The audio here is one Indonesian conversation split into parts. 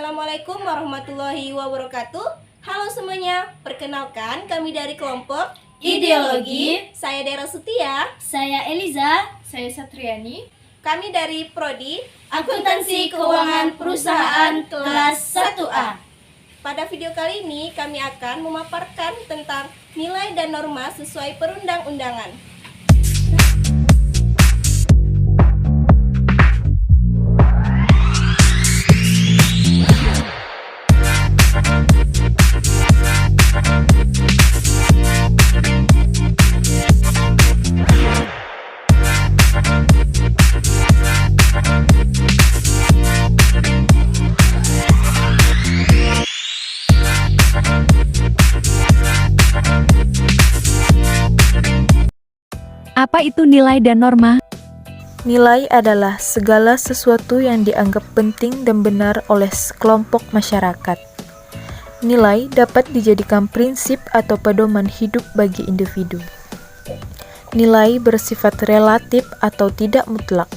Assalamualaikum warahmatullahi wabarakatuh. Halo semuanya, perkenalkan kami dari kelompok Ideologi. Saya Dera Sutia. Saya Eliza. Saya Satriani. Kami dari Prodi Akuntansi Keuangan Perusahaan kelas 1A. Pada video kali ini kami akan memaparkan tentang nilai dan norma sesuai perundang-undangan. Apa itu nilai dan norma? Nilai adalah segala sesuatu yang dianggap penting dan benar oleh sekelompok masyarakat. Nilai dapat dijadikan prinsip atau pedoman hidup bagi individu. Nilai bersifat relatif atau tidak mutlak.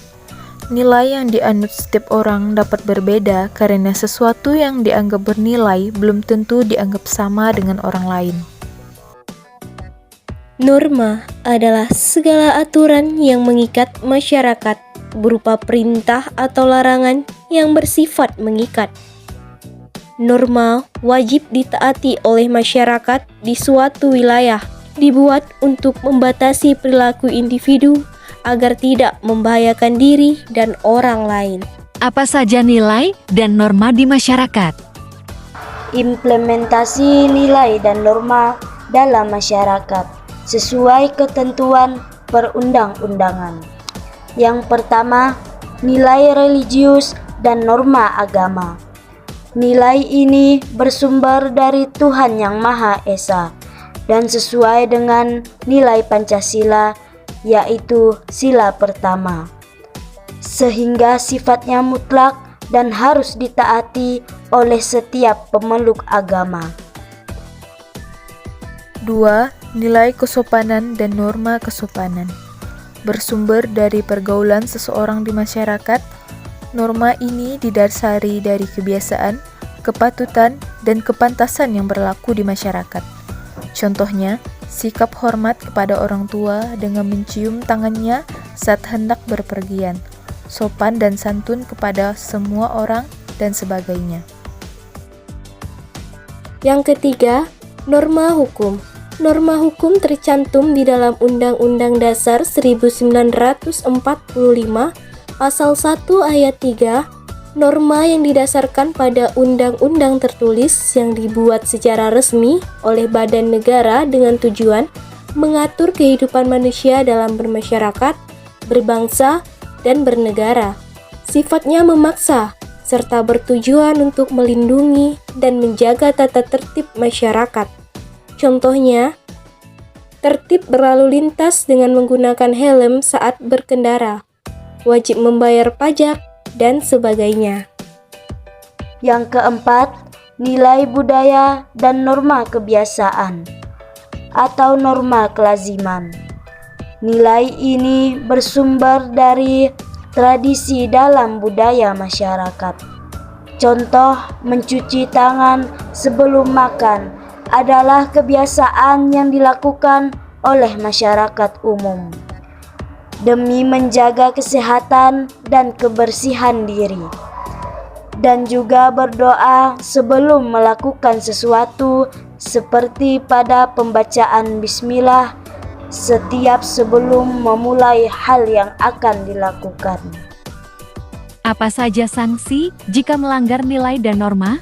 Nilai yang dianut setiap orang dapat berbeda karena sesuatu yang dianggap bernilai belum tentu dianggap sama dengan orang lain. Norma adalah segala aturan yang mengikat masyarakat berupa perintah atau larangan yang bersifat mengikat. Norma wajib ditaati oleh masyarakat di suatu wilayah, dibuat untuk membatasi perilaku individu agar tidak membahayakan diri dan orang lain. Apa saja nilai dan norma di masyarakat? Implementasi nilai dan norma dalam masyarakat sesuai ketentuan perundang-undangan. Yang pertama, nilai religius dan norma agama. Nilai ini bersumber dari Tuhan Yang Maha Esa dan sesuai dengan nilai Pancasila, yaitu sila pertama, sehingga sifatnya mutlak dan harus ditaati oleh setiap pemeluk agama. 2. Nilai kesopanan dan norma kesopanan. Bersumber dari pergaulan seseorang di masyarakat, norma ini didasari dari kebiasaan, kepatutan, dan kepantasan yang berlaku di masyarakat. Contohnya, sikap hormat kepada orang tua dengan mencium tangannya saat hendak berpergian, sopan dan santun kepada semua orang, dan sebagainya. Yang ketiga, norma hukum. Norma hukum tercantum di dalam Undang-Undang Dasar 1945 Pasal 1 Ayat 3, norma yang didasarkan pada undang-undang tertulis yang dibuat secara resmi oleh badan negara dengan tujuan mengatur kehidupan manusia dalam bermasyarakat, berbangsa, dan bernegara. Sifatnya memaksa, serta bertujuan untuk melindungi dan menjaga tata tertib masyarakat. Contohnya, tertib berlalu lintas dengan menggunakan helm saat berkendara, wajib membayar pajak, dan sebagainya. Yang keempat, nilai budaya dan norma kebiasaan atau norma kelaziman. Nilai ini bersumber dari tradisi dalam budaya masyarakat. Contoh, mencuci tangan sebelum makan adalah kebiasaan yang dilakukan oleh masyarakat umum demi menjaga kesehatan dan kebersihan diri, dan juga berdoa sebelum melakukan sesuatu seperti pada pembacaan bismillah setiap sebelum memulai hal yang akan dilakukan. Apa saja sanksi jika melanggar nilai dan norma?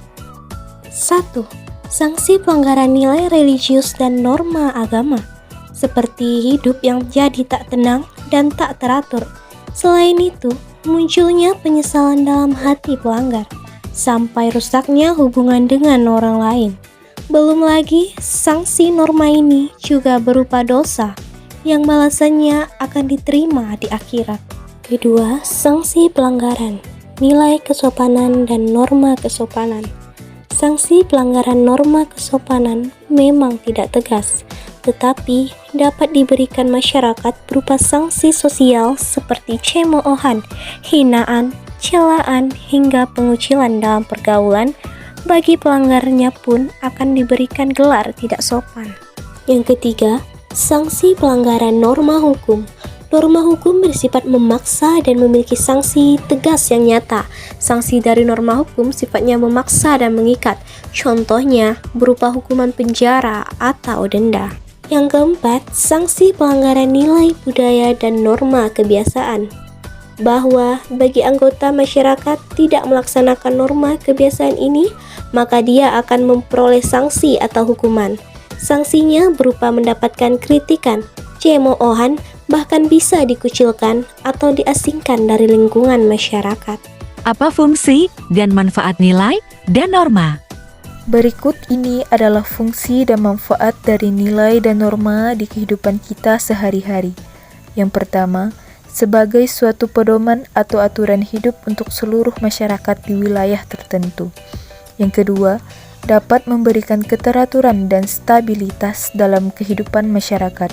1. Sanksi pelanggaran nilai religius dan norma agama, seperti hidup yang jadi tak tenang dan tak teratur. Selain itu, munculnya penyesalan dalam hati pelanggar, sampai rusaknya hubungan dengan orang lain. Belum lagi, sanksi norma ini juga berupa dosa, yang balasannya akan diterima di akhirat. Kedua, sanksi pelanggaran, nilai kesopanan dan norma kesopanan. Sanksi pelanggaran norma kesopanan memang tidak tegas, tetapi dapat diberikan masyarakat berupa sanksi sosial seperti cemoohan, hinaan, celaan, hingga pengucilan dalam pergaulan. Bagi pelanggarnya pun akan diberikan gelar tidak sopan. Yang ketiga, sanksi pelanggaran norma hukum. Norma hukum bersifat memaksa dan memiliki sanksi tegas yang nyata. Sanksi dari norma hukum sifatnya memaksa dan mengikat. Contohnya berupa hukuman penjara atau denda. Yang keempat, sanksi pelanggaran nilai budaya dan norma kebiasaan. Bahwa bagi anggota masyarakat tidak melaksanakan norma kebiasaan ini, maka dia akan memperoleh sanksi atau hukuman. Sanksinya berupa mendapatkan kritikan, cemoohan, bahkan bisa dikucilkan atau diasingkan dari lingkungan masyarakat. Apa fungsi dan manfaat nilai dan norma? Berikut ini adalah fungsi dan manfaat dari nilai dan norma di kehidupan kita sehari-hari. Yang pertama, sebagai suatu pedoman atau aturan hidup untuk seluruh masyarakat di wilayah tertentu. Yang kedua, dapat memberikan keteraturan dan stabilitas dalam kehidupan masyarakat.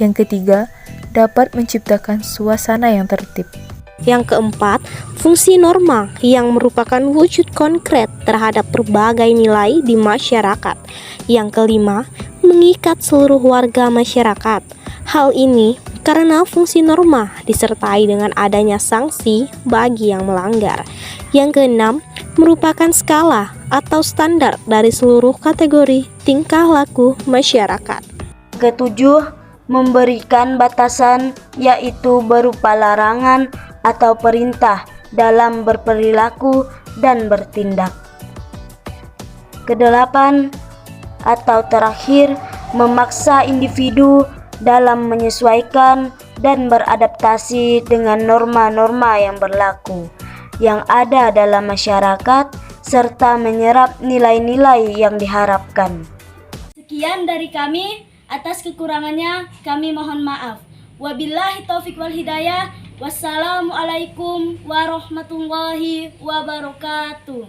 Yang ketiga, dapat menciptakan suasana yang tertib. Yang keempat, fungsi norma yang merupakan wujud konkret terhadap berbagai nilai di masyarakat. Yang kelima, mengikat seluruh warga masyarakat. Hal ini karena fungsi norma disertai dengan adanya sanksi bagi yang melanggar. Yang keenam, merupakan skala atau standar dari seluruh kategori tingkah laku masyarakat. Ketujuh, memberikan batasan yaitu berupa larangan atau perintah dalam berperilaku dan bertindak. Kedelapan, atau terakhir, memaksa individu dalam menyesuaikan dan beradaptasi dengan norma-norma yang berlaku yang ada dalam masyarakat serta menyerap nilai-nilai yang diharapkan. Sekian dari kami, atas kekurangannya kami mohon maaf. Wabillahi taufiq wal hidayah. Wassalamualaikum warahmatullahi wabarakatuh.